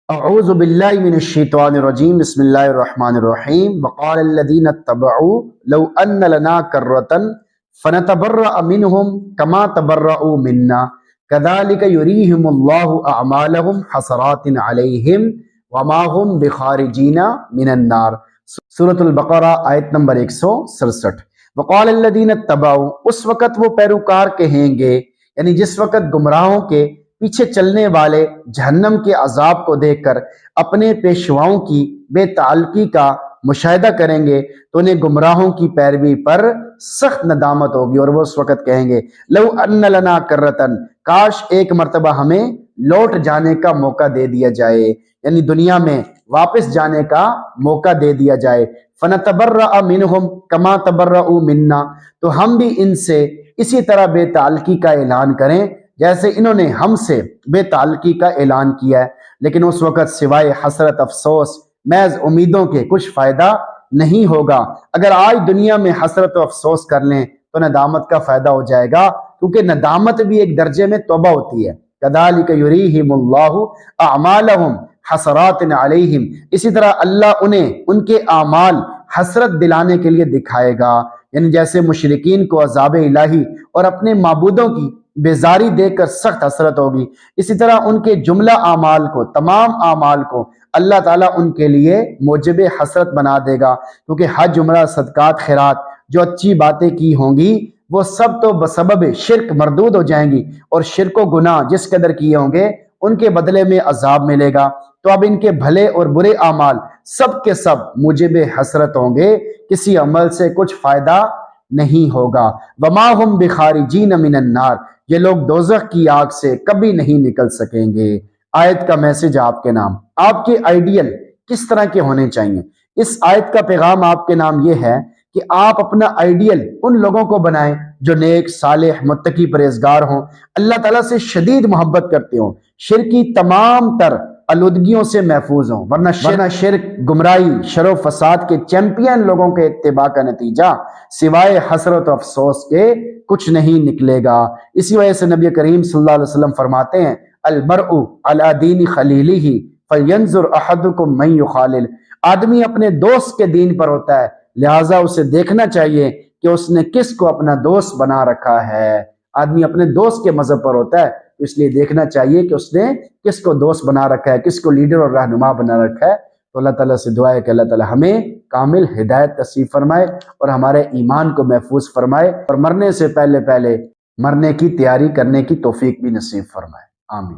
اعوذ باللہ من الشیطان الرجیم بسم اللہ الرحمن الرحیم وقال الذین اتبعوا لو ان لنا کرۃ فنتبرأ منہم کما تبرؤوا منا کذالک یریہم اللہ اعمالہم حسرات علیہم وما ہم بخارجین من النار۔ سورۃ البقرہ آیت نمبر 167۔ وقال الذین اتبعوا، اس وقت وہ پیروکار کہیں گے، یعنی جس وقت گمراہوں کے پیچھے چلنے والے جہنم کے عذاب کو دیکھ کر اپنے پیشواؤں کی بے تعلقی کا مشاہدہ کریں گے تو انہیں گمراہوں کی پیروی پر سخت ندامت ہوگی، اور وہ اس وقت کہیں گے لو ان لنا کرۃ، کاش ایک مرتبہ ہمیں لوٹ جانے کا موقع دے دیا جائے، یعنی دنیا میں واپس جانے کا موقع دے دیا جائے، فنتبرأ منہم کما تبرؤوا منا، تو ہم بھی ان سے اسی طرح بے تعلقی کا اعلان کریں جیسے انہوں نے ہم سے بے تعلقی کا اعلان کیا ہے۔ لیکن اس وقت سوائے حسرت، افسوس، محض امیدوں کے کچھ فائدہ نہیں ہوگا۔ اگر آج دنیا میں حسرت و افسوس کر لیں تو ندامت کا فائدہ ہو جائے گا، کیونکہ ندامت بھی ایک درجے میں توبہ ہوتی ہے۔ کذالک یریہم اللہ اعمالہم حسرات علیہم، اسی طرح اللہ انہیں ان کے اعمال حسرت دلانے کے لیے دکھائے گا، یعنی جیسے مشرکین کو عذاب الہی اور اپنے معبودوں کی بیزاری دیکھ کر سخت حسرت ہوگی، اسی طرح ان کے جملہ اعمال کو، تمام اعمال کو اللہ تعالیٰ ان کے لیے موجب حسرت بنا دے گا، کیونکہ حج، عمرہ، صدقات، خیرات، جو اچھی باتیں کی ہوں گی وہ سب تو بسبب شرک مردود ہو جائیں گی، اور شرک و گناہ جس قدر کیے ہوں گے ان کے بدلے میں عذاب ملے گا۔ تو اب ان کے بھلے اور برے اعمال سب کے سب موجب حسرت ہوں گے، کسی عمل سے کچھ فائدہ نہیں ہوگا۔ وما ہم بخارجین من النار، یہ لوگ دوزخ کی آگ سے کبھی نہیں نکل سکیں گے۔ آیت کا میسج آپ کے نام، آپ کے آئیڈیل کس طرح کے ہونے چاہیے؟ اس آیت کا پیغام آپ کے نام یہ ہے کہ آپ اپنا آئیڈیل ان لوگوں کو بنائیں جو نیک، صالح، متقی، پرہیزگار ہوں، اللہ تعالیٰ سے شدید محبت کرتے ہوں، شرک کی تمام تر آلودگیوں سے محفوظ ہوں، ورنہ شرک، گمراہی، شر و فساد کے چیمپئن لوگوں کے اتباع کا نتیجہ سوائے حسرت و افسوس کے کچھ نہیں نکلے گا۔ اسی وجہ سے نبی کریم صلی اللہ علیہ وسلم فرماتے ہیں المرء علی دین خلیلہ فلینظر احدکم من یخالل، آدمی اپنے دوست کے دین پر ہوتا ہے، لہٰذا اسے دیکھنا چاہیے کہ اس نے کس کو اپنا دوست بنا رکھا ہے۔ آدمی اپنے دوست کے مذہب پر ہوتا ہے، تو اس لیے دیکھنا چاہیے کہ اس نے کس کو دوست بنا رکھا ہے، کس کو لیڈر اور رہنما بنا رکھا ہے۔ تو اللہ تعالیٰ سے دعا ہے کہ اللہ تعالیٰ ہمیں کامل ہدایت نصیب فرمائے اور ہمارے ایمان کو محفوظ فرمائے، اور مرنے سے پہلے مرنے کی تیاری کرنے کی توفیق بھی نصیب فرمائے۔ آمین۔